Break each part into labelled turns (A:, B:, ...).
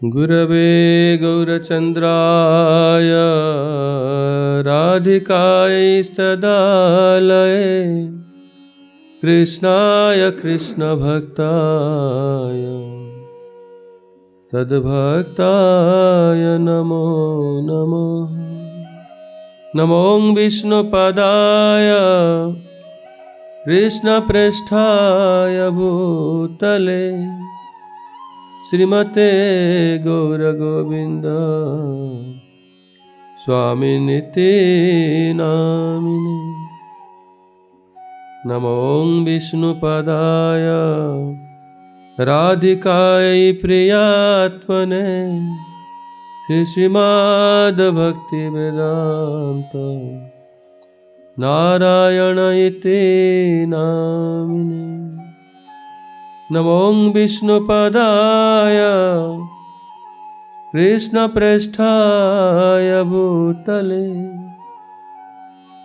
A: गुरवे गौरचन्द्राय राधिकायस्तदालये कृष्णाय कृष्णभक्ताय तद्भक्ताय नमो नमः। नमो विष्णुपदाय कृष्णप्रेष्ठाय भूतले श्रीमते गौरगोविन्द स्वामिनिति नामिने। नमो विष्णुपदाय राधिकायै प्रियात्मने श्रीमद्भक्तिवेदान्त नारायण इति नामिने। नमो विष्णुपदाय कृष्णप्रेष्ठाय भूतले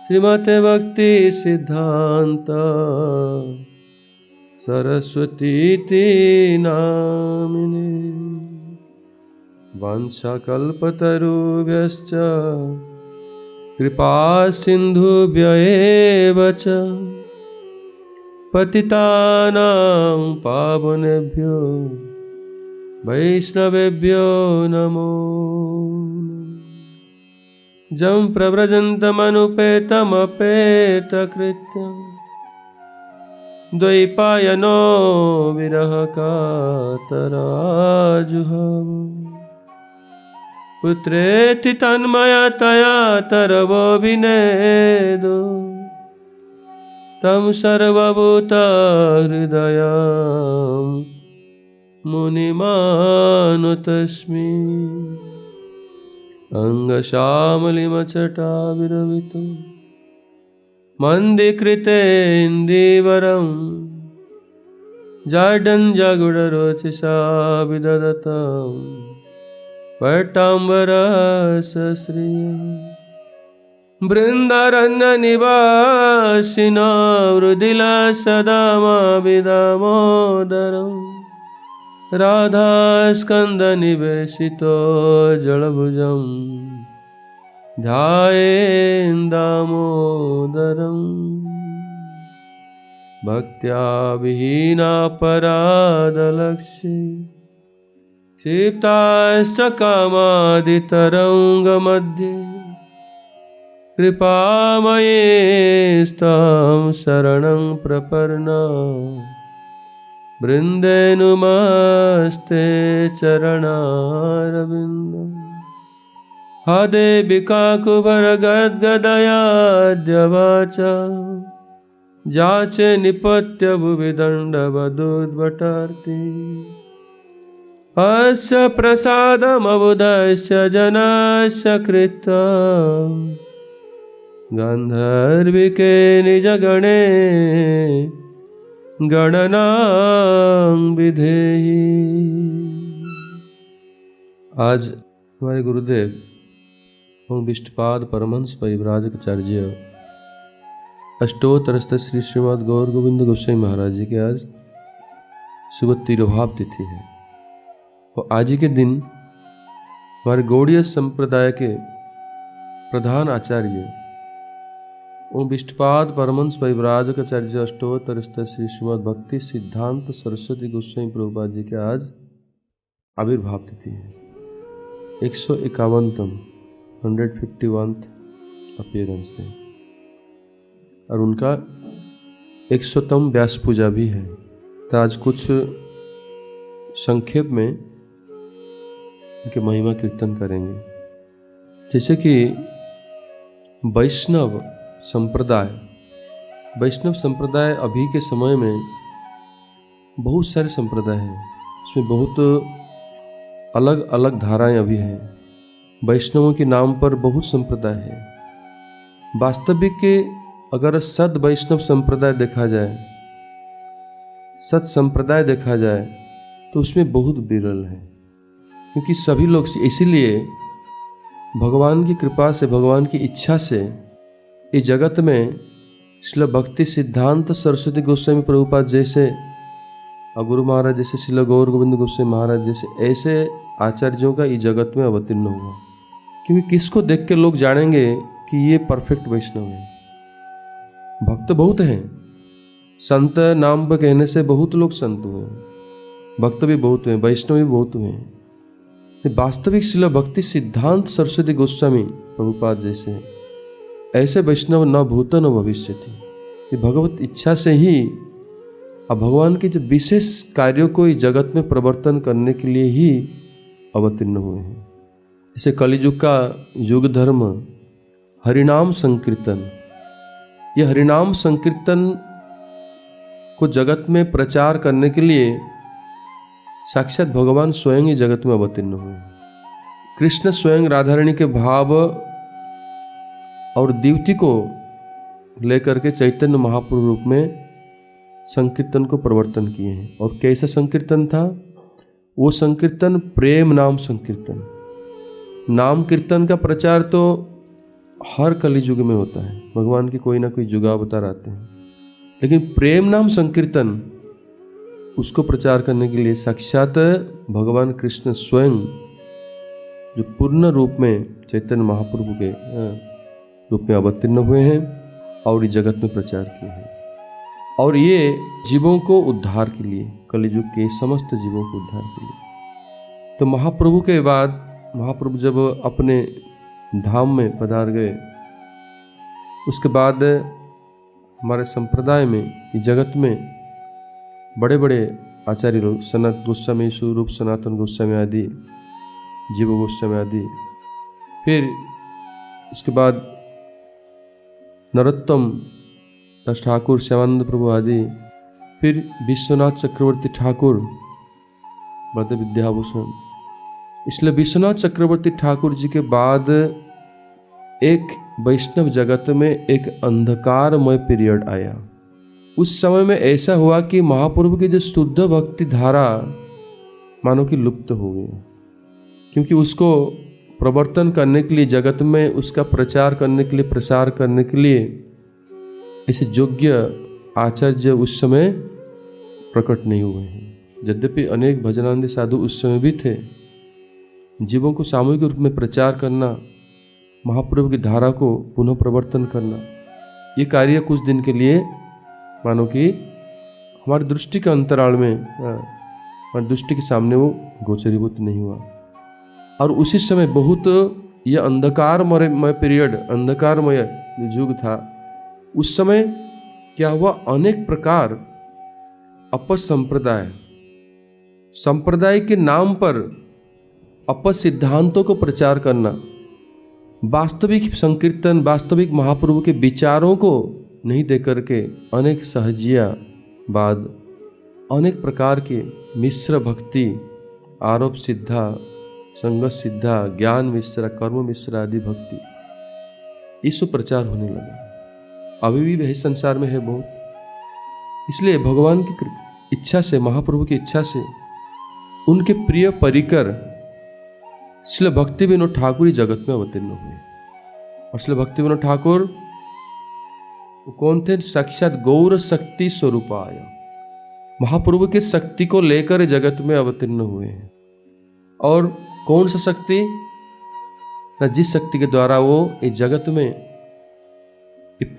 A: श्रीमते भक्ति सिद्धान्त सरस्वतीति नामिने। वाञ्छाकल्पतरुभ्यश्च कृपा सिन्धुभ्य एव च पतितानां पावनेभ्यो वैष्णवेभ्यो नमो। जं प्रव्रजन्तमनुपेतमपेतकृत्यं द्वैपायनो विरहकातराजुहाव पुत्रेति तन्मयतया तरवोऽभिनेदो तं सर्वभूतहृदयं मुनिमानुतस्मि। अंगशामलिमचटाविरवितं मन्दीकृतेन्दीवरं जाड्यञ्जगुडरोचिषा विदधतं पट्टाम्बरसश्रियम्। बृन्दारण्यनिवासिनो हृदिलसदामाविदामोदरम् राधास्कन्दनिवेशितो जलभुजं ध्यायेन्दामोदरम्। भक्त्या विहीनापराधलक्ष्ये क्षिप्ताश्च कामादितरङ्गमध्ये कृपामयेस्तां शरणं प्रपन्ना वृन्देनुमस्ते चरणारविन्दम्। हा देवी काकुभरगद्गदयाद्यवाचा जाचे निपत्य भुवि दण्डवदुद्भटार्ति। अस्य प्रसादमबुधस्य जनस्य कृत्वा गान्धर्विके निजगणे गणनां विधेहि। आज हमारे गुरुदेव एवं विष्णुपाद परमहंस परिव्राजकाचार्य अष्टोत्तरस्थ श्री श्रीमद् गौर गोविंद गोस्वामी महाराज जी के आज शुभ तिरुभाव तिथि है। और आज ही के दिन हमारे गौड़ीय संप्रदाय के प्रधान आचार्य ओम विष्णुपाद परमहंस परिव्राजकाचार्य अष्टोत्तरस्थ श्री श्रीमद् भक्ति सिद्धांत सरस्वती गोस्वामी प्रभुपाद जी के आज आविर्भाव तिथि है। 151तम 151th अपीयरेंस डे और उनका 100तम व्यास पूजा भी है। तो आज कुछ संक्षेप में उनके महिमा कीर्तन करेंगे। जैसे कि वैष्णव संप्रदाय अभी के समय में बहुत सारे संप्रदाय हैं, उसमें बहुत अलग अलग धाराएं अभी हैं। वैष्णवों के नाम पर बहुत संप्रदाय है। वास्तविक के अगर सद वैष्णव संप्रदाय देखा जाए, सत संप्रदाय देखा जाए तो उसमें बहुत विरल है, क्योंकि सभी लोग इसीलिए भगवान की कृपा से, भगवान की इच्छा से इस जगत में श्रील भक्ति सिद्धांत सरस्वती गोस्वामी प्रभुपाद जैसे और गुरु महाराज जैसे, श्रील गौर गोविंद गोस्वामी महाराज जैसे ऐसे आचार्यों का इस जगत में अवतीर्ण हुआ। क्योंकि किसको देख के लोग जानेंगे कि ये परफेक्ट वैष्णव है? भक्त बहुत हैं, संत नाम पर कहने से बहुत लोग संत हुए, भक्त भी बहुत हुए, वैष्णव भी बहुत हुए। वास्तविक शिला भक्ति सिद्धांत सरस्वती गोस्वामी प्रभुपाद जैसे ऐसे वैष्णव न भूत न भविष्य थी। भगवत इच्छा से ही अब भगवान के जो विशेष कार्यों को इस जगत में प्रवर्तन करने के लिए ही अवतीर्ण हुए हैं। जैसे कलियुग का युग धर्म हरिनाम संकीर्तन, यह हरिनाम संकीर्तन को जगत में प्रचार करने के लिए साक्षात भगवान स्वयं ही जगत में अवतीर्ण हुए। कृष्ण स्वयं राधा रानी के भाव और दीप्ति को लेकर के चैतन्य महाप्रभु रूप में संकीर्तन को प्रवर्तन किए हैं। और कैसा संकीर्तन था वो? संकीर्तन प्रेम नाम संकीर्तन। नाम कीर्तन का प्रचार तो हर कलियुग में होता है, भगवान की कोई ना कोई जुगावतार आते हैं, लेकिन प्रेम नाम संकीर्तन उसको प्रचार करने के लिए साक्षात भगवान कृष्ण स्वयं जो पूर्ण रूप में चैतन्य महाप्रभु के रूप में अवतीर्ण हुए हैं और इस जगत में प्रचार किए हैं। और ये जीवों को उद्धार के लिए, कलियुग के समस्त जीवों को उद्धार के लिए। तो महाप्रभु के बाद महाप्रभु जब अपने धाम में पधार गए, उसके बाद हमारे संप्रदाय में, इस जगत में बड़े बड़े आचार्य लोग, सनत गोस्वामी, स्वरूप सनातन गोस्वामी आदि, जीव गोस्वामी आदि, फिर इसके बाद नरोत्तम दास ठाकुर, श्यामानंद प्रभु आदि, फिर विश्वनाथ चक्रवर्ती ठाकुर, बड़े विद्याभूषण। इसलिए विश्वनाथ चक्रवर्ती ठाकुर जी के बाद एक वैष्णव जगत में एक अंधकारमय पीरियड आया। उस समय में ऐसा हुआ कि महाप्रभु की जो शुद्ध भक्ति धारा मानो कि लुप्त हो गई, क्योंकि उसको प्रवर्तन करने के लिए, जगत में उसका प्रचार करने के लिए, प्रसार करने के लिए ऐसे योग्य आचार्य उस समय प्रकट नहीं हुए हैं। यद्यपि अनेक भजनानंदी साधु उस समय भी थे। जीवों को सामूहिक रूप में प्रचार करना, महाप्रभु की धारा को पुनः प्रवर्तन करना, ये कार्य कुछ दिन के लिए मानो कि हमारी दृष्टि के अंतराल में, हमारी दृष्टि के सामने वो गोचरीभूत नहीं हुआ। और उसी समय बहुत यह अंधकारमय पीरियड, अंधकारमय युग था, उस समय क्या हुआ, अनेक प्रकार अपसंप्रदाय, संप्रदाय के नाम पर अपसिद्धांतों को प्रचार करना, वास्तविक संकीर्तन, वास्तविक महाप्रभु के विचारों को नहीं दे करके अनेक सहजियावाद, अनेक प्रकार के मिश्र भक्ति, आरोप सिद्धा, संगत सिद्धा, ज्ञान मिश्रा, कर्म मिश्रा आदि भक्ति, ये सब प्रचार होने लगा। अभी भी वही संसार में है बहुत। इसलिए भगवान की इच्छा से, महाप्रभु की इच्छा से उनके प्रिय परिकर श्री भक्ति विनोद ठाकुर ही जगत में अवतीर्ण हुए। और श्री भक्ति विनोद ठाकुर कौन थे? साक्षात गौर शक्ति स्वरूप आया, महाप्रभु के शक्ति को लेकर जगत में अवतीर्ण हुए हैं। और कौन सा शक्ति? न जिस शक्ति के द्वारा वो इस जगत में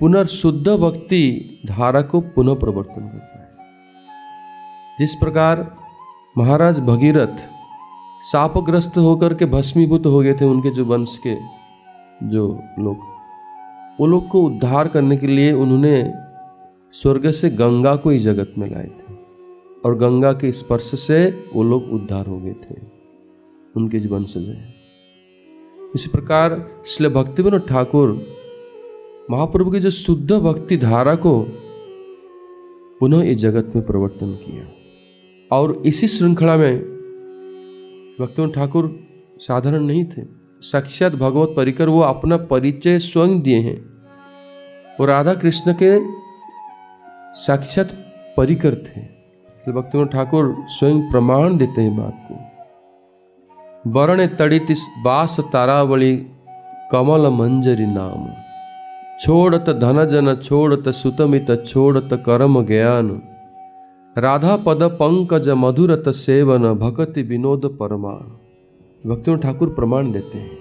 A: पुनर्शुद्ध भक्ति धारा को पुनः प्रवर्तन करता है। जिस प्रकार महाराज भगीरथ शापग्रस्त होकर के भस्मीभूत हो गए थे, उनके जो वंश के जो लोग, वो लोग को उद्धार करने के लिए उन्होंने स्वर्ग से गंगा को इस जगत में लाए थे, और गंगा के स्पर्श से वो लोग उद्धार हो गए थे, उनके जो वंशज हैं। इसी प्रकार श्री भक्ति विनोद ठाकुर महाप्रभु की जो शुद्ध भक्ति धारा को पुनः इस जगत में प्रवर्तन किया। और इसी श्रृंखला में भक्ति विनोद ठाकुर साधारण नहीं थे, साक्षात भगवत परिकर वो अपना परिचय स्वयं दिए हैं। और राधा कृष्ण के साक्षात परिकर थे। भक्ति विनोद ठाकुर स्वयं प्रमाण देते हैं बात को। वरण तड़ित बास तारावली कमल मंजरी नाम, छोड़त धन जन छोड़त सुतमित छोड़त करम ज्ञान, राधा पद पंकज मधुरत सेवन भक्ति विनोद परमान। भक्तिविनोद ठाकुर प्रमाण देते हैं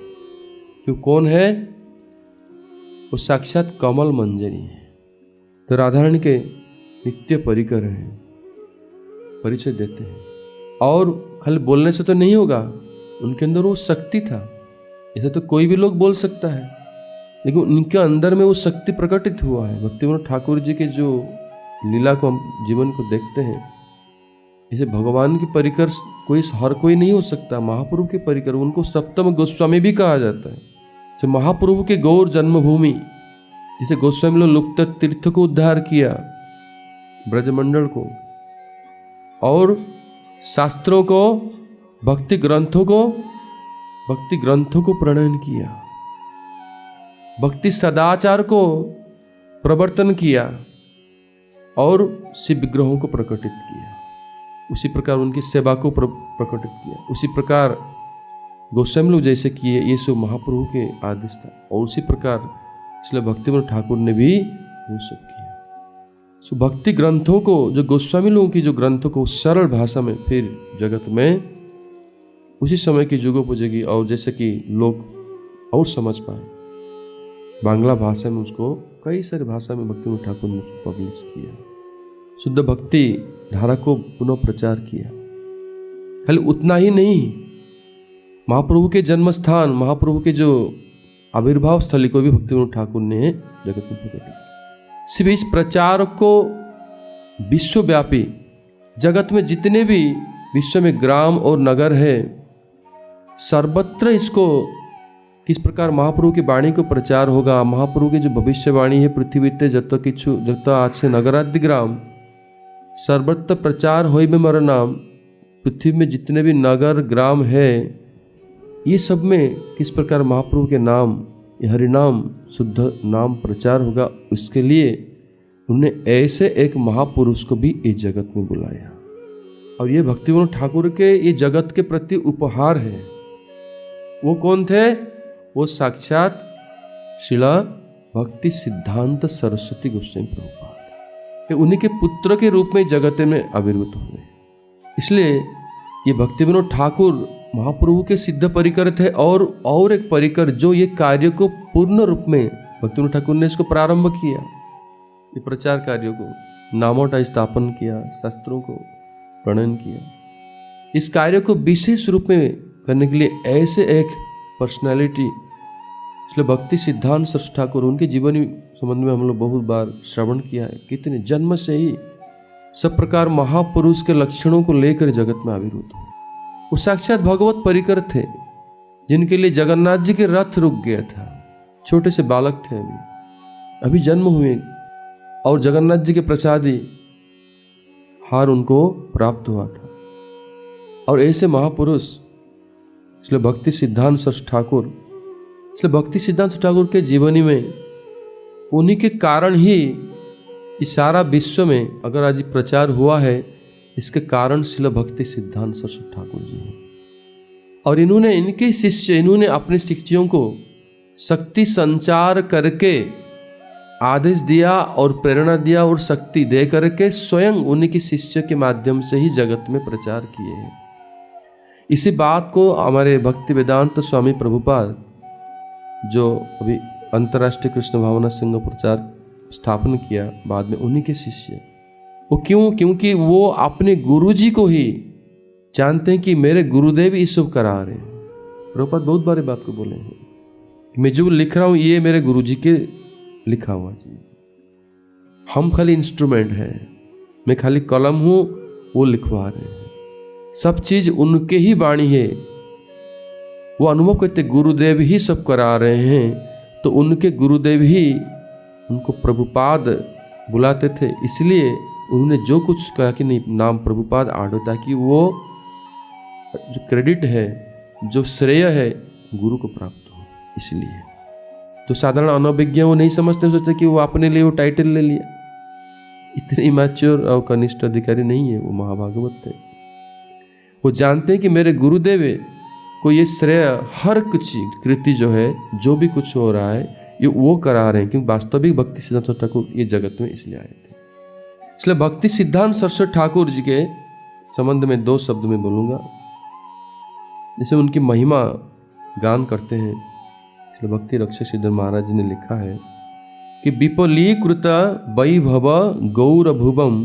A: कि वो कौन है, वो साक्षात कमल मंजरी है। तो राधा रानी के नित्य परिकर हैं, परिचय देते हैं। और खाली बोलने से तो नहीं होगा, उनके अंदर वो शक्ति था। ऐसा तो कोई भी लोग बोल सकता है, लेकिन उनके अंदर में वो शक्ति प्रकटित हुआ है। भक्तिविनोद ठाकुर जी के जो लीला को हम जीवन को देखते हैं, जैसे भगवान की परिकर हर कोई नहीं हो सकता। महाप्रभु के परिकर, उनको सप्तम गोस्वामी भी कहा जाता है। जैसे महाप्रभु के गौर जन्मभूमि, जिसे गोस्वामी लोग लुप्त तीर्थ को उद्धार किया, ब्रजमंडल को, और शास्त्रों को, भक्ति ग्रंथों को प्रणयन किया, भक्ति सदाचार को प्रवर्तन किया और शिव विग्रहों को प्रकटित किया। उसी प्रकार उनकी सेवा को प्रकटित किया। उसी प्रकार गोस्वामी लोग जैसे किए, ये सब महाप्रभु के आदेश था। और उसी प्रकार इसलिए भक्तिविनोद ठाकुर ने भी वो सब किया। सो भक्ति ग्रंथों को, जो गोस्वामी लोगों की जो ग्रंथों को सरल भाषा में फिर जगत में उसी समय की जुगोपयोगी और जैसे कि लोग और समझ पाए, बांग्ला भाषा में उसको कई सारी भाषा में भक्तिविनोद ठाकुर ने उसको पब्लिश किया। शुद्ध भक्ति धारा को पुनः प्रचार किया। खाली उतना ही नहीं, महाप्रभु के जन्म स्थान, महाप्रभु के जो आविर्भाव स्थली को भी भक्तिविनोद ठाकुर ने जगत में प्रकट किया। सिर्फ इस प्रचार को विश्वव्यापी, जगत में जितने भी विश्व में ग्राम और नगर है, सर्वत्र इसको किस प्रकार महाप्रभु की वाणी को प्रचार होगा। महाप्रभु की जो भविष्यवाणी है, पृथ्वी ते जत आज से नगरादि ग्राम सर्वत्र प्रचार होई में मर नाम। पृथ्वी में जितने भी नगर ग्राम है, ये सब में किस प्रकार महाप्रभु के नाम, ये हरिनाम शुद्ध नाम प्रचार होगा, उसके लिए उन्होंने ऐसे एक महापुरुष को भी इस जगत में बुलाया। और ये भक्तिविनोद ठाकुर के ये जगत के प्रति उपहार है। वो कौन थे? वो साक्षात शिला भक्ति सिद्धांत सरस्वती गोस्वामी प्रभुपाद, उन्हीं के पुत्र के रूप में जगत में आविर्भूत हुए। इसलिए ये भक्तिविनोद ठाकुर महाप्रभु के सिद्ध परिकर थे। और एक परिकर जो ये कार्य को पूर्ण रूप में भक्तिविनोद ठाकुर ने इसको प्रारंभ किया, ये प्रचार कार्यों को, नामों का स्थापन किया, शास्त्रों को प्रणयन किया। इस कार्य को विशेष रूप में करने के लिए ऐसे एक पर्सनालिटी, इसलिए भक्ति सिद्धांत सरस्वती ठाकुर, उनके जीवन संबंध में हम लोग बहुत बार श्रवण किया है। कितने जन्म से ही सब प्रकार महापुरुष के लक्षणों को लेकर जगत में आविर्भूत हुए। वो साक्षात भगवत परिकर थे, जिनके लिए जगन्नाथ जी के रथ रुक गया था। छोटे से बालक थे, अभी जन्म हुए, और जगन्नाथ जी के प्रसादी हार उनको प्राप्त हुआ था। और ऐसे महापुरुष, इसलिए भक्ति सिद्धांत सरस्वती ठाकुर, इसलिए भक्ति सिद्धांत सरस्वती ठाकुर के जीवनी में उन्हीं के कारण ही इस सारा विश्व में अगर आज प्रचार हुआ है, इसके कारण शिला भक्ति सिद्धांत सरस्वती ठाकुर जी हैं। और इन्होंने, इनके शिष्य, इन्होंने अपने शिष्यों को शक्ति संचार करके आदेश दिया और प्रेरणा दिया और शक्ति दे करके स्वयं उन्हीं के शिष्य के माध्यम से ही जगत में प्रचार किए हैं। इसी बात को हमारे भक्ति वेदांत स्वामी प्रभुपाद, जो अभी अंतर्राष्ट्रीय कृष्ण भावना संघ प्रचार स्थापन किया, बाद में उन्हीं के शिष्य, वो क्यों? क्योंकि वो अपने गुरुजी को ही जानते हैं कि मेरे गुरुदेव ये सब करा रहे हैं। प्रभुपाद बहुत बार बात को बोले हैं, मैं जो लिख रहा हूँ ये मेरे गुरुजी के लिखा हुआ चीज, हम खाली इंस्ट्रूमेंट है, मैं खाली कलम हूँ, वो लिखवा रहे हैं। सब चीज उनके ही वाणी है। वो अनुभव करते गुरुदेव ही सब करा रहे हैं, तो उनके गुरुदेव ही उनको प्रभुपाद बुलाते थे। इसलिए उन्होंने जो कुछ कहा कि नहीं, नाम प्रभुपाद आडो, ताकि वो जो क्रेडिट है, जो श्रेय है, गुरु को प्राप्त हो। इसलिए तो साधारण अनभिज्ञ वो नहीं समझते, सोचते कि वो अपने लिए वो टाइटल ले लिया। इतने इमैच्योर और कनिष्ठ अधिकारी नहीं है वो, महाभागवत थे। वो जानते हैं कि मेरे गुरुदेव को ये श्रेय, हर कुछ कृति जो है, जो भी कुछ हो रहा है, ये वो करा रहे हैं, क्योंकि वास्तविक भक्ति सिद्धांत सरस्वती ठाकुर ये जगत में इसलिए आए थे। इसलिए भक्ति सिद्धांत सरस्वती ठाकुर जी के संबंध में दो शब्द में बोलूंगा। जैसे उनकी महिमा गान करते हैं। इसलिए भक्ति रक्षक श्रीधर महाराज जी ने लिखा है कि विपुलीकृत वैभव गौरभुवम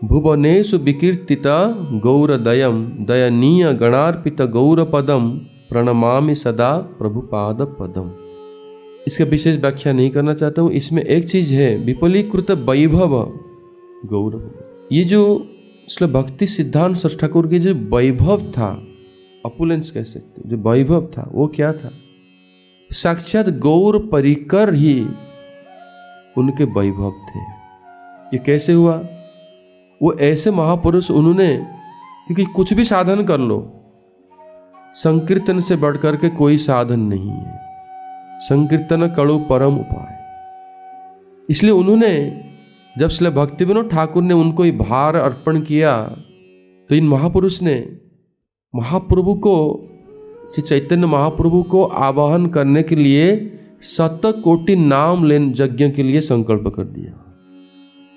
A: भुवनेषु विकीर्तिता गौरदयम दयनीय गणार्पित गौरपदम प्रणमामि सदा प्रभुपाद पदम। इसका विशेष व्याख्या नहीं करना चाहता हूँ। इसमें एक चीज है, विपुलीकृत वैभव गौरव। ये जो इसलिए भक्ति सिद्धांत सरस्वती ठाकुर की जो वैभव था, अपुलेंस कह सकते, जो वैभव था वो क्या था? साक्षात गौर परिकर ही उनके वैभव थे। ये कैसे हुआ? वो ऐसे महापुरुष, उन्होंने, क्योंकि कुछ भी साधन कर लो, संकीर्तन से बढ़कर के कोई साधन नहीं है। संकीर्तन कड़ु परम उपाय। इसलिए उन्होंने जब श्री भक्ति विनोद ठाकुर ने उनको ये भार अर्पण किया, तो इन महापुरुष ने महाप्रभु को, श्री चैतन्य महाप्रभु को आवाहन करने के लिए 7 कोटि नाम लेन यज्ञ के लिए संकल्प कर दिया।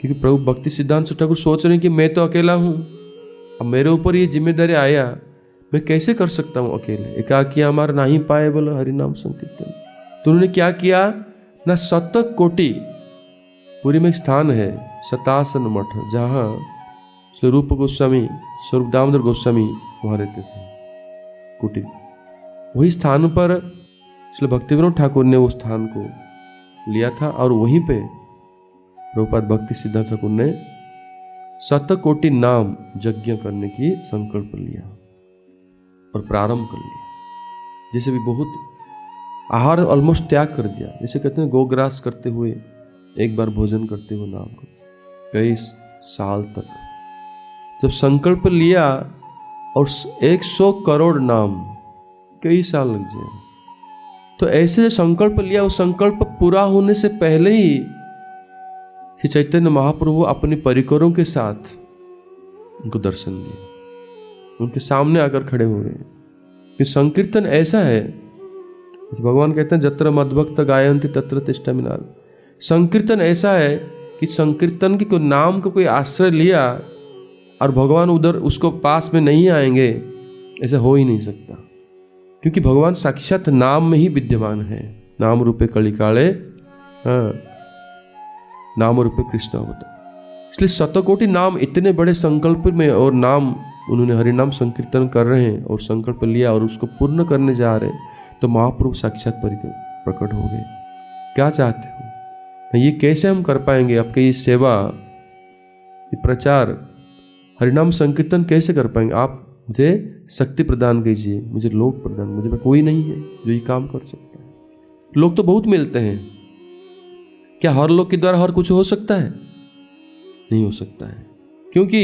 A: क्योंकि प्रभु भक्ति सिद्धांत सरस्वती ठाकुर सोच रहे हैं कि मैं तो अकेला हूँ, अब मेरे ऊपर ये जिम्मेदारी आया, मैं कैसे कर सकता हूँ अकेले? एकाकी हमारा ना ही पाए बोलो हरिनाम संकीर्तन। तो उन्होंने क्या किया ना, 7 कोटि, पूरी में एक स्थान है शतासन मठ, जहाँ स्वरूप गोस्वामी, स्वरूप दामोदर गोस्वामी वहाँ रहते थे, कुटी। वही स्थान पर श्री भक्ति विनोद ठाकुर ने उस स्थान को लिया था, और वहीं पे प्रभुपाद भक्ति सिद्धांत ठाकुर ने 7 कोटि नाम यज्ञ करने की संकल्प लिया और प्रारंभ कर लिया। जैसे भी बहुत आहार ऑलमोस्ट त्याग कर दिया, जैसे कहते हैं गोग्रास करते हुए, एक बार भोजन करते हुए नाम को कई साल तक जब संकल्प लिया, और 100 करोड़ नाम कई साल लग जाए। तो ऐसे संकल्प लिया, उस संकल्प पूरा होने से पहले ही श्री चैतन्य महाप्रभु अपने परिकरों के साथ उनको दर्शन दिए, उनके सामने आकर खड़े हो गए। कि संकीर्तन ऐसा है, भगवान कहते हैं जत्र मद्भक्त गायन्ति तत्र तिष्ठामिनाल। संकीर्तन ऐसा है कि संकीर्तन की कोई नाम को कोई आश्रय लिया और भगवान उधर उसको पास में नहीं आएंगे, ऐसा हो ही नहीं सकता। क्योंकि भगवान साक्षात नाम में ही विद्यमान है। नाम रूपे कलिकाले, हाँ, नाम रूपे कृष्ण अवतार। इसलिए 7 कोटि नाम इतने बड़े संकल्प में, और नाम उन्होंने हरिनाम संकीर्तन कर रहे हैं और संकल्प लिया और उसको पूर्ण करने जा रहे हैं, तो महाप्रभु साक्षात प्रकट हो गए। क्या चाहते हो? ये कैसे हम कर पाएंगे? आपकी ये सेवा, ये प्रचार, हरिनाम संकीर्तन कैसे कर पाएंगे? आप मुझे शक्ति प्रदान कीजिए, मुझे लोग प्रदान, मुझे पर कोई नहीं है जो ये काम कर सकता है। लोग तो बहुत मिलते हैं, क्या हर लोग के द्वारा हर कुछ हो सकता है? नहीं हो सकता है। क्योंकि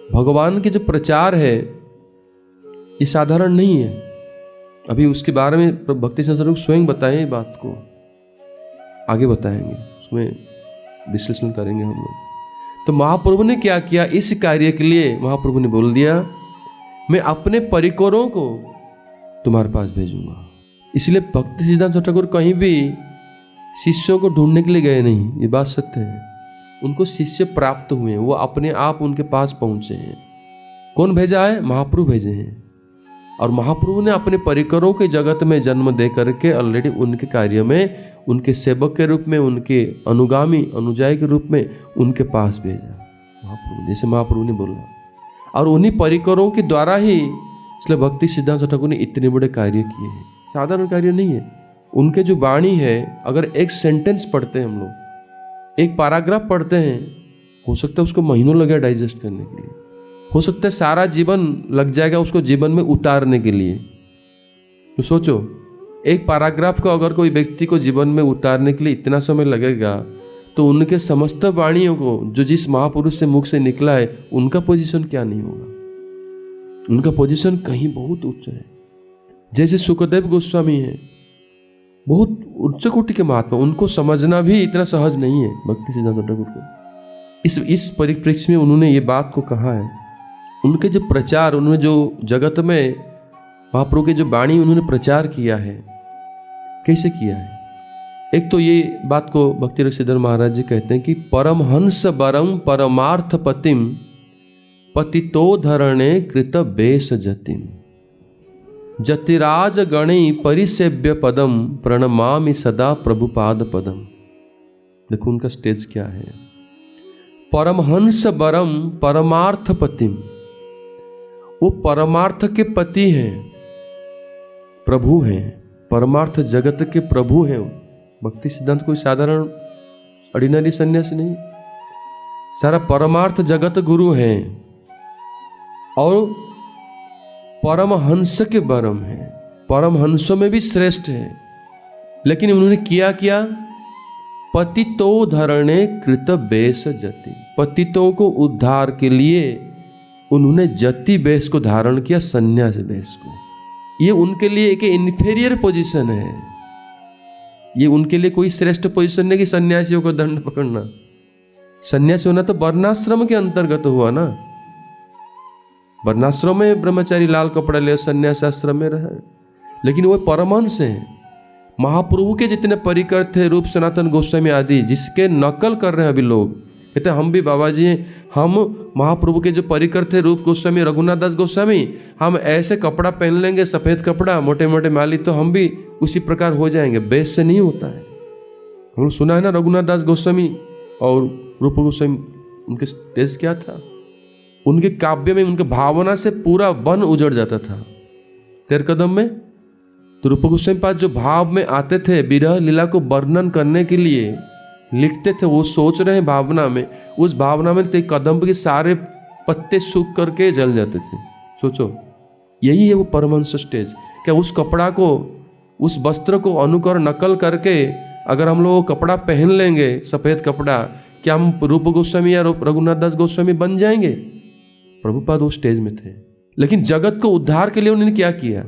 A: भगवान के जो प्रचार है ये साधारण नहीं है। अभी उसके बारे में भक्ति संस्कार स्वयं बताएं, ये बात को आगे बताएंगे, उसमें विश्लेषण करेंगे हम लोग। तो महाप्रभु ने क्या किया इस कार्य के लिए? महाप्रभु ने बोल दिया, मैं अपने परिकरों को तुम्हारे पास भेजूंगा। इसलिए भक्ति सिद्धांत ठाकुर कहीं भी शिष्यों को ढूंढने के लिए गए नहीं, ये बात सत्य है। उनको शिष्य प्राप्त हुए, वो अपने आप उनके पास पहुंचे हैं। कौन भेजा है? महाप्रभु भेजे हैं। और महाप्रभु ने अपने परिकरों के जगत में जन्म दे करके ऑलरेडी उनके कार्य में, उनके सेवक के रूप में, उनके अनुगामी अनुजाई के रूप में उनके पास भेजा महाप्रभु, जैसे महाप्रभु ने बोला। और उन्हीं परिकरों के द्वारा ही इसलिए भक्ति सिद्धांत ठाकुर ने इतने बड़े कार्य किए हैं। साधारण कार्य नहीं है। उनके जो वाणी है, अगर एक सेंटेंस पढ़ते हैं हम लोग, एक पैराग्राफ पढ़ते हैं, हो सकता है उसको महीनों लगे डाइजेस्ट करने के लिए, हो सकता है सारा जीवन लग जाएगा उसको जीवन में उतारने के लिए। तो सोचो, एक पैराग्राफ को अगर कोई व्यक्ति को जीवन में उतारने के लिए इतना समय लगेगा, तो उनके समस्त वाणियों को जो जिस महापुरुष से मुख से निकला है, उनका पोजीशन क्या नहीं होगा? उनका पोजीशन कहीं बहुत उच्च है। जैसे सुखदेव गोस्वामी है, बहुत उच्च कोटि के महात्मा, उनको समझना भी इतना सहज नहीं है भक्ति सिद्धांत ठाकुर को। इस परिप्रेक्ष्य में उन्होंने ये बात को कहा है। उनके जो प्रचार, उन्होंने जो जगत में महाप्रभु के जो वाणी उन्होंने प्रचार किया है, कैसे किया है? एक तो ये बात को भक्ति रसिक श्रीधर महाराज जी कहते हैं कि परमहंस वरम परमार्थ पतिम पतितो धरणे कृत बेश जतिम। जतिराज गणै परिसेव्य पदम प्रणमामि सदा प्रभुपाद पदम। देखो उनका स्टेज क्या है। परमहंस वरम परमार्थ पतिम, वो परमार्थ के पति हैं, प्रभु हैं, परमार्थ जगत के प्रभु हैं। भक्ति सिद्धांत कोई साधारण ऑर्डिनरी सन्यासी नहीं, सारा परमार्थ जगत गुरु हैं और परमहंस के वरम हैं, परमहंसों में भी श्रेष्ठ है। लेकिन उन्होंने किया पतितो धरणे कृत बेश जति, पतितों को उद्धार के लिए उन्होंने जति बेश को धारण किया, सन्यास बेश को। ये उनके लिए एक इन्फीरियर पोजीशन है, ये उनके लिए कोई श्रेष्ठ पोजीशन नहीं कि सन्यासियों को दंड पकड़ना। सन्यासी होना तो वर्णाश्रम के अंतर्गत हुआ ना। वर्णाश्रम में ब्रह्मचारी लाल कपड़ा ले सन्यास आश्रम में रहे, लेकिन वो परमहंस हैं। महाप्रभु के जितने परिकर थे, रूप सनातन गोस्वामी आदि, जिसके नकल कर रहे हैं अभी लोग, कहते हम भी बाबा जी, हम महाप्रभु के जो परिकर थे रूप गोस्वामी, रघुनाथ दास गोस्वामी, हम ऐसे कपड़ा पहन लेंगे, सफ़ेद कपड़ा, मोटे मोटे माली, तो हम भी उसी प्रकार हो जाएंगे। बेस से नहीं होता है। हम लोग सुना है ना रघुनाथ दास गोस्वामी और रूप गोस्वामी, उनके स्टेज क्या था। उनके काव्य में, उनके भावना से पूरा वन उजड़ जाता था। तेरे कदम में तो रूप गोस्वामी पास जो भाव में आते थे, विरह लीला को वर्णन करने के लिए लिखते थे, वो सोच रहे हैं भावना में, उस भावना में तेरे कदम के सारे पत्ते सूख करके जल जाते थे। सोचो, यही है वो परमहंस स्टेज। क्या उस कपड़ा को, उस वस्त्र को अनुकर नकल करके अगर हम लोग कपड़ा पहन लेंगे, सफ़ेद कपड़ा, क्या हम रूप गोस्वामी या रघुनाथ दास गोस्वामी बन जाएंगे? प्रभुपाद वो स्टेज में थे। लेकिन जगत को उद्धार के लिए उन्होंने क्या किया?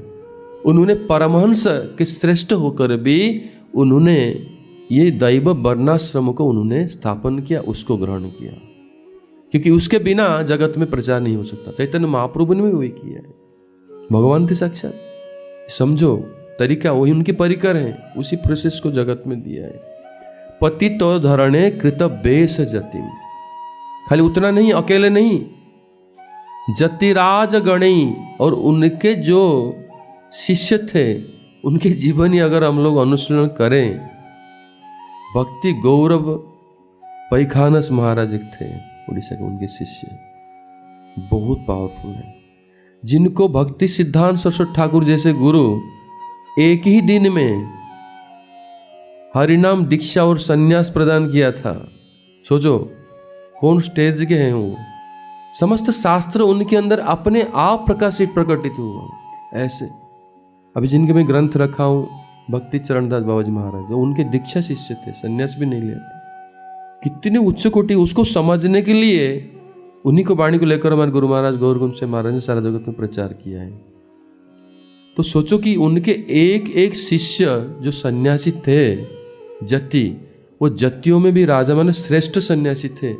A: उन्होंने परमहंस के श्रेष्ठ होकर भी उन्होंने ये दैव वर्णाश्रम को उन्होंने स्थापन किया, उसको ग्रहण किया, क्योंकि उसके बिना जगत में प्रचार नहीं हो सकता। चैतन्य महाप्रभु ने भी वही किया है। भगवान थे साक्षात। समझो तरीका, वही उनके परिकर हैं, उसी प्रोसेस को जगत में दिया है। पति तो धरणे कृत बेश जतिम, खाली उतना नहीं, अकेले नहीं, जतिराज गणई, और उनके जो शिष्य थे उनके जीवनी अगर हम लोग अनुसरण करें, भक्ति गौरव पैखानस महाराज एक थे उड़ीसा के, उनके शिष्य बहुत पावरफुल है, जिनको भक्ति सिद्धांत सरस्वती ठाकुर जैसे गुरु एक ही दिन में हरिनाम दीक्षा और सन्यास प्रदान किया था। सोचो कौन स्टेज के हैं वो। समस्त शास्त्र उनके अंदर अपने आप प्रकाशित प्रकटित हुआ। ऐसे अभी जिनके मैं ग्रंथ रखा हूँ, भक्ति चरणदास बाबा जी महाराज, उनके दीक्षा शिष्य थे, सन्यास भी नहीं लेते। कितने उच्च कोटि, उसको समझने के लिए उन्हीं को वाणी को लेकर हमारे गुरु महाराज गौर गोविंद सिंह महाराज ने सारा जगत में प्रचार किया है। तो सोचो कि उनके एक एक शिष्य जो सन्यासी थे, जति, वो जतियों में भी राजा माने श्रेष्ठ सन्यासी थे।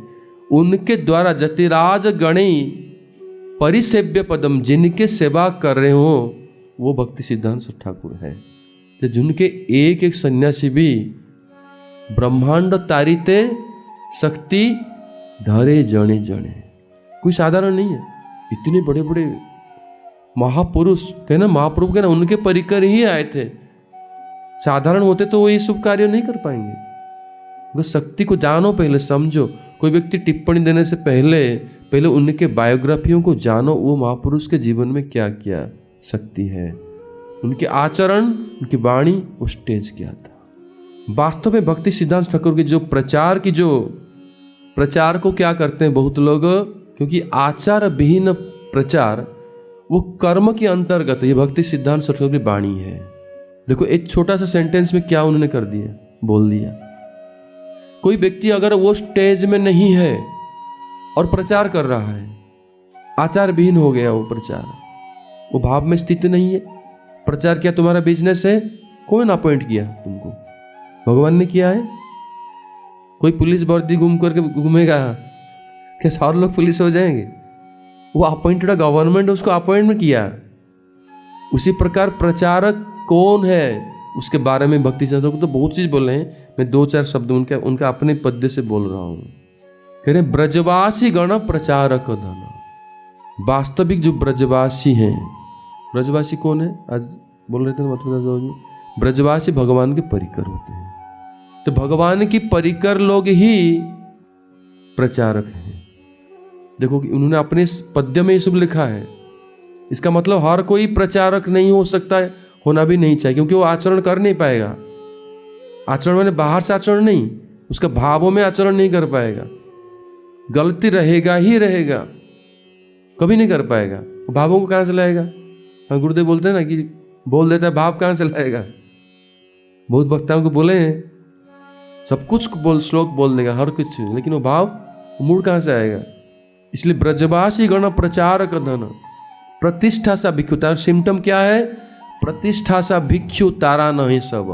A: उनके द्वारा जतिराज गणई परिसेव्य पदम, जिनके सेवा कर रहे हो वो भक्ति सिद्धांत ठाकुर है। तो जिनके एक एक सन्यासी भी ब्रह्मांड तारिते शक्ति धरे जने जने, कोई साधारण नहीं है। इतने बड़े बड़े महापुरुष कहना, महाप्रभु कहना, उनके परिकर ही आए थे। साधारण होते तो वो ये सब कार्य नहीं कर पाएंगे। बस शक्ति को जानो, पहले समझो। कोई व्यक्ति टिप्पणी देने से पहले उनके बायोग्राफियों को जानो, वो महापुरुष के जीवन में क्या क्या शक्ति है, उनके आचरण, उनकी वाणी, वो स्टेज क्या था। वास्तव में भक्ति सिद्धांत ठाकुर के जो प्रचार को क्या करते हैं बहुत लोग, क्योंकि आचार विहीन प्रचार वो कर्म के अंतर्गत, ये भक्ति सिद्धांत ठाकुर की वाणी है। देखो एक छोटा सा सेंटेंस में क्या उन्होंने कर दिया, बोल दिया। कोई व्यक्ति अगर वो स्टेज में नहीं है और प्रचार कर रहा है, आचार विहीन हो गया वो प्रचार, वो भाव में स्थित नहीं है। प्रचार क्या तुम्हारा बिजनेस है? कौन अपॉइंट किया तुमको? भगवान ने किया है। कोई पुलिस वर्दी घूम करके घूमेगा, क्या सारे लोग पुलिस हो जाएंगे? वो अपॉइंटेड, गवर्नमेंट उसको अपॉइंटमेंट किया। उसी प्रकार प्रचारक कौन है उसके बारे में भक्ति सिद्धांत को तो बहुत चीज बोल रहे हैं। मैं दो चार शब्द उनका अपने पद्य से बोल रहा हूं। कह रहे ब्रजवासी गण प्रचारक धन। वास्तविक जो ब्रजवासी हैं, ब्रजवासी कौन है? आज बोल रहे थे मथुरा दास बाबू, ब्रजवासी भगवान के परिकर होते हैं। तो भगवान की परिकर लोग ही प्रचारक हैं। देखो कि उन्होंने अपने इस पद्य में ये सब लिखा है। इसका मतलब हर कोई प्रचारक नहीं हो सकता है, होना भी नहीं चाहिए, क्योंकि वो आचरण कर नहीं पाएगा। आचरण मैंने बाहर से आचरण नहीं, उसका भावों में आचरण नहीं कर पाएगा, गलती रहेगा ही रहेगा, कभी नहीं कर पाएगा। भावों को कहाँ से लाएगा? हाँ, गुरुदेव बोलते हैं ना कि बोल देता है, भाव कहाँ से लाएगा? बहुत वक्ताओं को बोले हैं सब कुछ बोल, श्लोक बोल देगा हर कुछ, लेकिन वो भाव मूड कहाँ से आएगा? इसलिए ब्रजवासी गण प्रचारक धन प्रतिष्ठा सा भिक्षु। तार सिम्टम क्या है? प्रतिष्ठा सा भिक्षु तारा नहीं सब।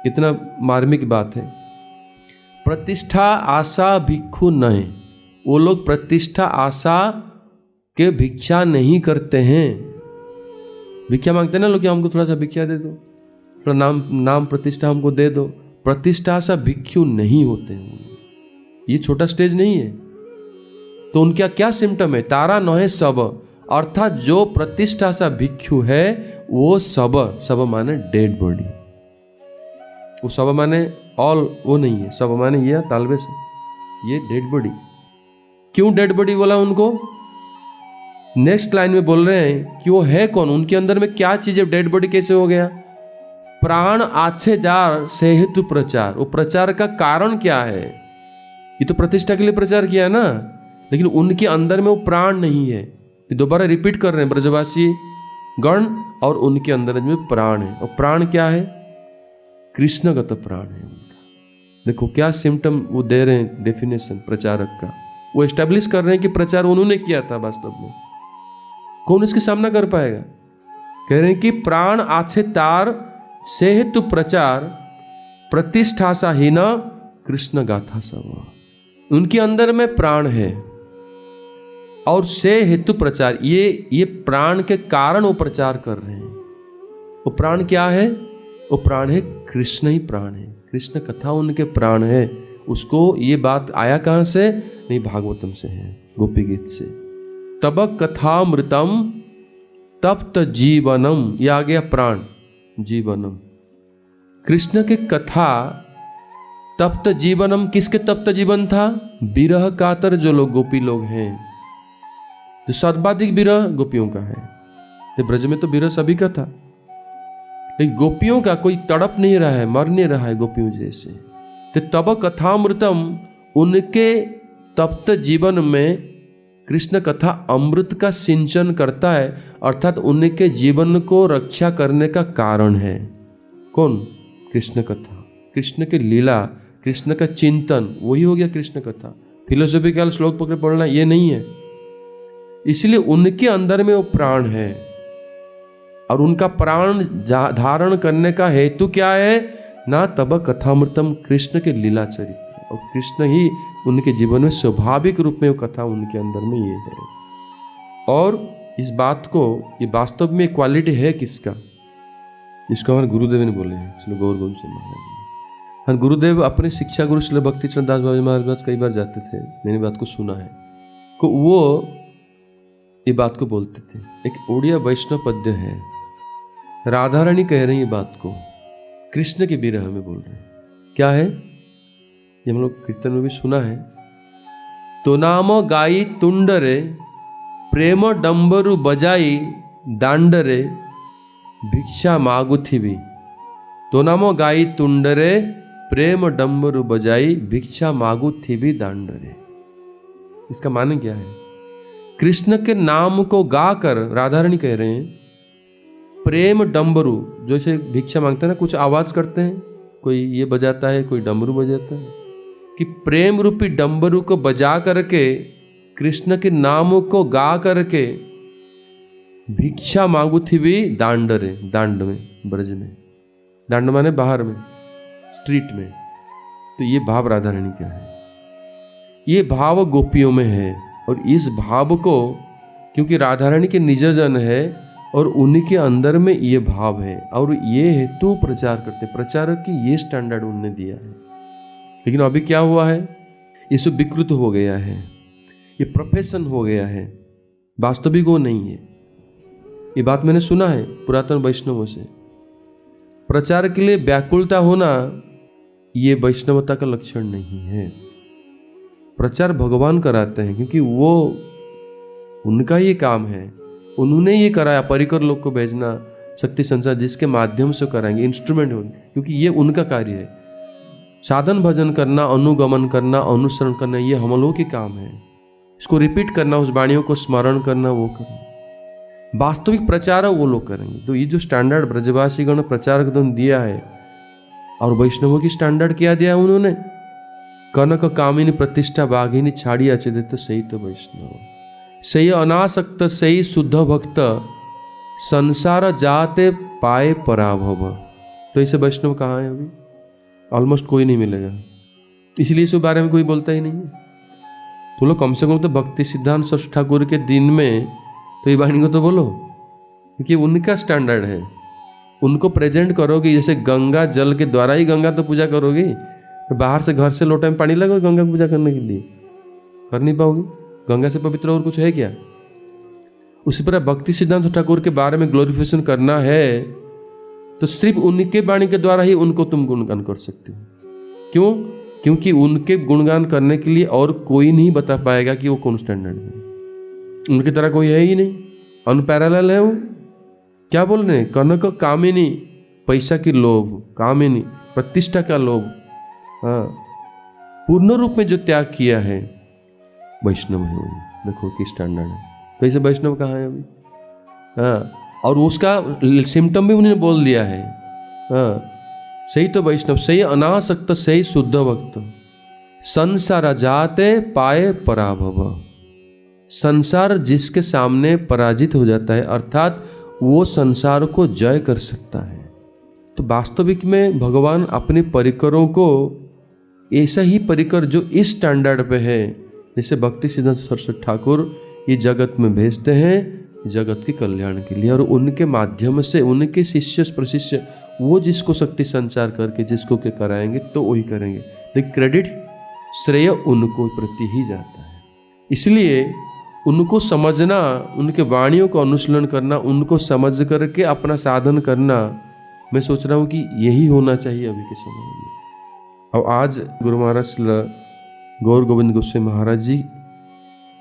A: कितना मार्मिक बात है। प्रतिष्ठा आशा भिक्षु नहीं, वो लोग प्रतिष्ठा आशा के भिक्षा नहीं करते हैं। भिक्षा मांगते ना लोग कि हमको थोड़ा सा भिक्षा दे दो, थोड़ा नाम प्रतिष्ठा हमको दे दो। प्रतिष्ठा सा भिक्षु नहीं होते हैं, ये छोटा स्टेज नहीं है। तो उनका क्या सिम्टम है? तारा नहे सब, अर्थात जो प्रतिष्ठा सा भिक्षु है वो सब माने डेड बॉडी। वो सब माने ऑल वो नहीं है, सब माने ये तालबे से, ये डेड बॉडी। क्यों डेड बॉडी बोला उनको? नेक्स्ट लाइन में बोल रहे हैं कि वो है कौन, उनके अंदर में क्या चीज है, डेड बॉडी कैसे हो गया? प्राण आछे जार से हेतु प्रचार। वो प्रचार का कारण क्या है? ये तो प्रतिष्ठा के लिए प्रचार किया ना, लेकिन उनके अंदर में वो प्राण नहीं है। दोबारा रिपीट कर रहे हैं, ब्रजवासी गण और उनके अंदर में प्राण है। और प्राण क्या है? कृष्णगत प्राण है उनका। देखो क्या सिम्टम वो दे रहे हैं, डेफिनेशन प्रचारक का। वो एस्टेब्लिश कर रहे हैं कि प्रचार उन्होंने किया था वास्तव में। कौन इसके सामना कर पाएगा? कह रहे हैं कि प्राण आछे तार से हेतु प्रचार प्रतिष्ठा सा ही न कृष्ण गाथा सब। उनके अंदर में प्राण है और से हेतु प्रचार, ये प्राण के कारण वो प्रचार कर रहे हैं। वो प्राण क्या है? वो प्राण है कृष्ण ही प्राण है, कृष्ण कथा उनके प्राण है। उसको ये बात आया कहां से? नहीं, भागवतम से है, गोपी गीत से। तब कथामृतम तप्त जीवनम, ये आ गया प्राण जीवनम। कृष्ण के कथा तप्त जीवनम, किसके तप्त जीवन था? विरह कातर जो लोग गोपी लोग हैं, जो सर्वाधिक विरह गोपियों का है। ब्रज में तो विरह सभी का था, लेकिन गोपियों का कोई तड़प नहीं रहा है, मर नहीं रहा है गोपियों जैसे। तो तब कथामृतम, उनके तप्त जीवन में कृष्ण कथा अमृत का सिंचन करता है, अर्थात उनके जीवन को रक्षा करने का कारण है। कौन? कृष्ण कथा, कृष्ण की लीला, कृष्ण का चिंतन, वही हो गया कृष्ण कथा। फिलोसॉफिकल श्लोक पकड़ पढ़ना ये नहीं है। इसलिए उनके अंदर में वो प्राण है, और उनका प्राण धारण करने का हेतु क्या है? ना तब कथामृतम, कृष्ण के लीला चरित्र, और कृष्ण ही उनके जीवन में स्वाभाविक रूप में वो कथा उनके अंदर में ये है। और इस बात को, ये वास्तव में क्वालिटी है किसका? इसको हमारे गुरुदेव ने बोले हैं, इसलिए गौर गोविंद सिंह महाराज ने। हाँ, गुरुदेव अपने शिक्षा गुरु श्री भक्ति चरण दास बाबा महाराज पास कई बार जाते थे, मैंने बात को सुना है। को वो ये बात को बोलते थे। एक ओडिया वैष्णव पद्य है, राधा रानी कह रही है बात को, कृष्ण के विरह में बोल रहे हैं। क्या है ये? हम लोग कीर्तन में भी सुना है। तो नाम गाई तुंडरे प्रेम डंबरु बजाई दांडरे भिक्षा मागुथिबी। तो नाम गाई तुंडरे प्रेम डंबरु बजाई भिक्षा मागुथिबी दांडरे। इसका माने क्या है? कृष्ण के नाम को गाकर, राधा रानी कह रहे हैं, प्रेम डंबरू, जैसे भिक्षा मांगते हैं ना, कुछ आवाज करते हैं, कोई ये बजाता है, कोई डमरू बजाता है, कि प्रेम रूपी डंबरू को बजा करके, कृष्ण के नाम को गा करके भिक्षा मांगू थी भी दांडरे, दांड में, ब्रज में। दांड माने बाहर में, स्ट्रीट में। तो ये भाव राधा रानी का है, ये भाव गोपियों में है। और इस भाव को, क्योंकि राधा रानी के निजजन है और उन्हीं अंदर में ये भाव है, और ये हेतु प्रचार करते, प्रचारक की ये स्टैंडर्ड उन्होंने दिया है। लेकिन अभी क्या हुआ है? ये सब विकृत हो गया है, ये प्रोफेशन हो गया है, वास्तविक वो नहीं है। ये बात मैंने सुना है पुरातन वैष्णवों से। प्रचार के लिए व्याकुलता होना ये वैष्णवता का लक्षण नहीं है। प्रचार भगवान कराते हैं क्योंकि वो उनका ये काम है, उन्होंने ये कराया, परिकर लोग को भेजना, शक्ति संसार जिसके माध्यम से कराएंगे, इंस्ट्रूमेंट होंगे, क्योंकि ये उनका कार्य है। साधन भजन करना, अनुगमन करना, अनुसरण करना, ये हम लोगों के काम है। इसको रिपीट करना, उस वाणियों को स्मरण करना, वो करना। वास्तविक प्रचार वो लोग करेंगे। तो ये जो स्टैंडर्ड ब्रजवासीगण प्रचार एकदम दिया है, और वैष्णवों की स्टैंडर्ड क्या दिया उन्होंने, कनक कामिनी प्रतिष्ठा बाघिनी छाड़ी अचिदित सही तो वैष्णव, सही अनासक्त सही शुद्ध भक्त, संसार जाते पाए पराभव। तो ऐसे वैष्णव कहाँ है अभी? ऑलमोस्ट कोई नहीं मिलेगा, इसलिए इस बारे में कोई बोलता ही नहीं है। तो लोग कम से कम तो भक्ति सिद्धांत सरस्वती ठाकुर के दिन में तो ये वाणी को तो बोलो, क्योंकि उनका स्टैंडर्ड है। उनको प्रेजेंट करोगे, जैसे गंगा जल के द्वारा ही गंगा तो पूजा करोगे, तो बाहर से घर से लोटे में पानी लगाओ गंगा की पूजा करने के लिए, कर नहीं पाओगे। गंगा से पवित्र और कुछ है क्या? उसी पर भक्ति सिद्धांत ठाकुर के बारे में ग्लोरिफिकेशन करना है तो सिर्फ उनके वाणी के द्वारा ही उनको तुम गुणगान कर सकते हो। क्यों? क्योंकि उनके गुणगान करने के लिए और कोई नहीं बता पाएगा कि वो कौन स्टैंडर्ड है। उनकी तरह कोई है ही नहीं, अनपैरेलल है वो। क्या बोल रहे हैं? कनक कामिनी, पैसा की लोभ, कामिनी प्रतिष्ठा का लोभ, हाँ, पूर्ण रूप में जो त्याग किया है वैष्णव है वो। देखो कि स्टैंडर्ड है। तो ऐसे वैष्णव कहाँ है अभी? हाँ, और उसका सिम्टम भी उन्होंने बोल दिया है। हाँ, सही तो वैष्णव, सही अनासक्त सही शुद्ध भक्त, संसार जाते पाए पराभव। संसार जिसके सामने पराजित हो जाता है, अर्थात वो संसार को जय कर सकता है। तो वास्तविक में भगवान अपने परिकरों को ऐसा ही परिकर जो इस स्टैंडर्ड पे है, जैसे भक्ति सिद्धांत सरस्वती ठाकुर ये जगत में भेजते हैं जगत के कल्याण के लिए, और उनके माध्यम से उनके शिष्य प्रशिष्य वो जिसको शक्ति संचार करके जिसको के कराएंगे तो वही करेंगे। द क्रेडिट, श्रेय उनको प्रति ही जाता है। इसलिए उनको समझना, उनके वाणियों को अनुशीलन करना, उनको समझ करके अपना साधन करना, मैं सोच रहा हूँ कि यही होना चाहिए अभी के समय में। और आज गुरु महाराज गौर गोविंद गोस्वामी महाराज जी,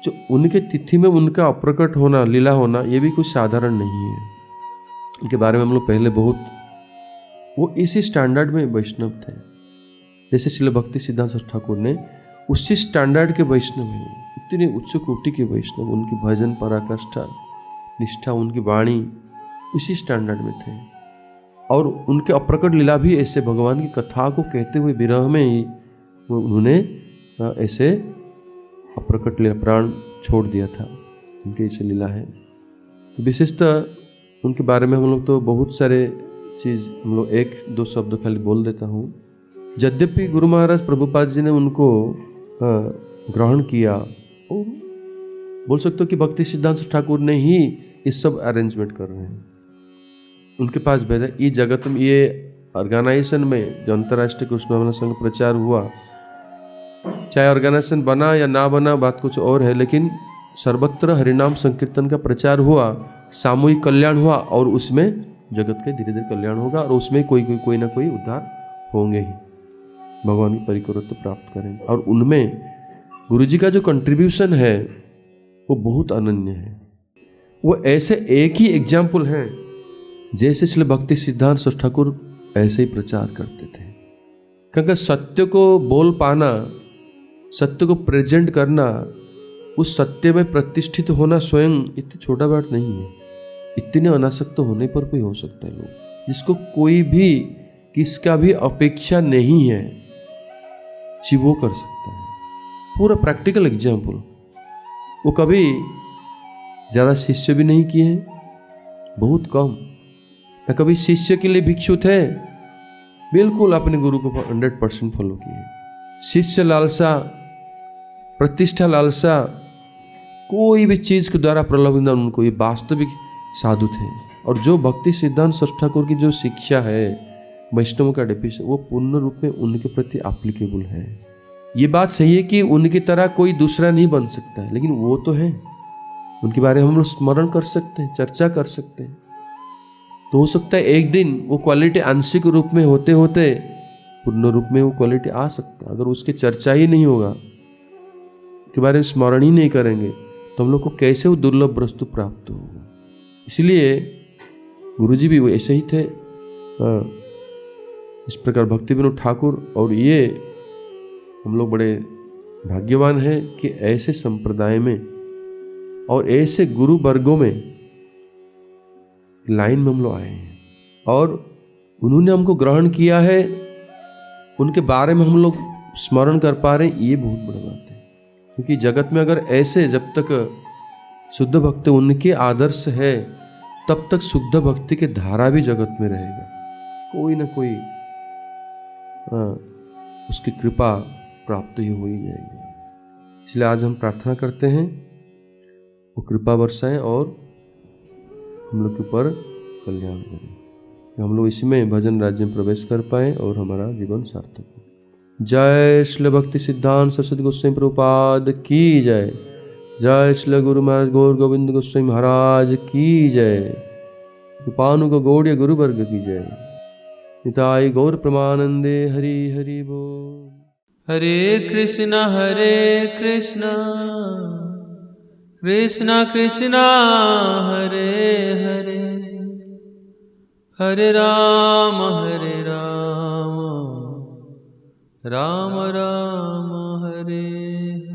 A: जो उनके तिथि में उनका अप्रकट होना, लीला होना, ये भी कुछ साधारण नहीं है। उनके बारे में हम लोग पहले बहुत, वो इसी स्टैंडर्ड में वैष्णव थे, जैसे श्रील भक्ति सिद्धांत सरस्वती ठाकुर ने उसी स्टैंडर्ड के वैष्णव हैं। इतने उच्च कोटि के वैष्णव, उनकी भजन पराकाष्ठा निष्ठा, उनकी वाणी उसी स्टैंडर्ड में थे। और उनके अप्रकट लीला भी ऐसे, भगवान की कथा को कहते हुए विरह में ही उन्होंने ऐसे अप्रकट लीला प्राण छोड़ दिया था। उनकी ऐसी लीला है। विशेषतः उनके बारे में हम लोग तो बहुत सारे चीज़, हम लोग एक दो शब्द खाली बोल देता हूँ। यद्यपि गुरु महाराज प्रभुपाद जी ने उनको ग्रहण किया, और बोल सकते हो कि भक्ति सिद्धांत ठाकुर ने ही इस सब अरेंजमेंट कर रहे हैं, उनके पास भेजा। ये जगत में, ये ऑर्गेनाइजेशन में जो अंतर्राष्ट्रीय कृष्ण भावना संघ प्रचार हुआ, चाहे ऑर्गेनाइजेशन बना या ना बना बात कुछ और है, लेकिन सर्वत्र हरिनाम संकीर्तन का प्रचार हुआ, सामूहिक कल्याण हुआ, और उसमें जगत के धीरे धीरे कल्याण होगा, और उसमें कोई ना कोई उद्धार होंगे ही, भगवान की परिकरत्व प्राप्त करेंगे। और उनमें गुरु जी का जो कंट्रीब्यूशन है वो बहुत अनन्य है। वो ऐसे एक ही एग्जाम्पल हैं, जैसे श्री भक्ति सिद्धांत सरस्वती ठाकुर ऐसे ही प्रचार करते थे। क्योंकि सत्य को बोल पाना, सत्य को प्रेजेंट करना, उस सत्य में प्रतिष्ठित होना स्वयं इतनी छोटा बात नहीं है। इतने अनासक्त होने पर भी हो सकता है लोग, जिसको कोई भी किसका भी अपेक्षा नहीं है, जी वो कर सकता है। पूरा प्रैक्टिकल एग्जाम्पल। वो कभी ज़्यादा शिष्य भी नहीं किए हैं, बहुत कम। न कभी शिष्य के लिए भिक्षु थे, बिल्कुल अपने गुरु को 100% फॉलो किए। शिष्य लालसा, प्रतिष्ठा लालसा, कोई भी चीज़ के द्वारा प्रलोभन उनको, ये वास्तविक साधु थे। और जो भक्ति सिद्धांत सरस्वती ठाकुर की जो शिक्षा है, वैष्णव का डेफिनेशन, वो पूर्ण रूप में उनके प्रति एप्लीकेबल है। ये बात सही है कि उनकी तरह कोई दूसरा नहीं बन सकता है, लेकिन वो तो है, उनके बारे में हम लोग स्मरण कर सकते हैं, चर्चा कर सकते हैं। तो हो सकता है एक दिन वो क्वालिटी आंशिक रूप में होते होते पूर्ण रूप में वो क्वालिटी आ सकता। अगर उसकी चर्चा ही नहीं होगा, के बारे में स्मरण ही नहीं करेंगे, तो हम लोग को कैसे वो दुर्लभ वस्तु प्राप्त होगा। इसलिए गुरुजी भी ऐसे ही थे। इस प्रकार भक्ति विनोद ठाकुर और ये हम लोग बड़े भाग्यवान हैं कि ऐसे संप्रदाय में और ऐसे गुरु वर्गों में लाइन में हम लोग आए हैं और उन्होंने हमको ग्रहण किया है, उनके बारे में हम लोग स्मरण कर पा रहे हैं, ये बहुत बड़ी बात है। क्योंकि जगत में अगर ऐसे जब तक शुद्ध भक्ति उनके आदर्श है, तब तक शुद्ध भक्ति के धारा भी जगत में रहेगा। कोई ना कोई उसकी कृपा प्राप्त ही हो ही जाएगी। इसलिए आज हम प्रार्थना करते हैं वो कृपा बरसाएं और हम लोग के ऊपर कल्याण करें, हम लोग इसमें भजन राज्य में प्रवेश कर पाए और हमारा जीवन सार्थक हो। जय श्री भक्ति सिद्धांत सरस्वती गोस्वामी प्रभुपाद की जय। जय श्री गुरु महाराज गौर गोविंद गोस्वामी महाराज की जय। कृपानु को गौड़ीय गुरु वर्ग की जय। निताई गौर प्रमानंदे हरि हरि बोल।
B: हरे कृष्णा कृष्णा कृष्णा हरे हरे, हरे राम राम राम हरे हरे।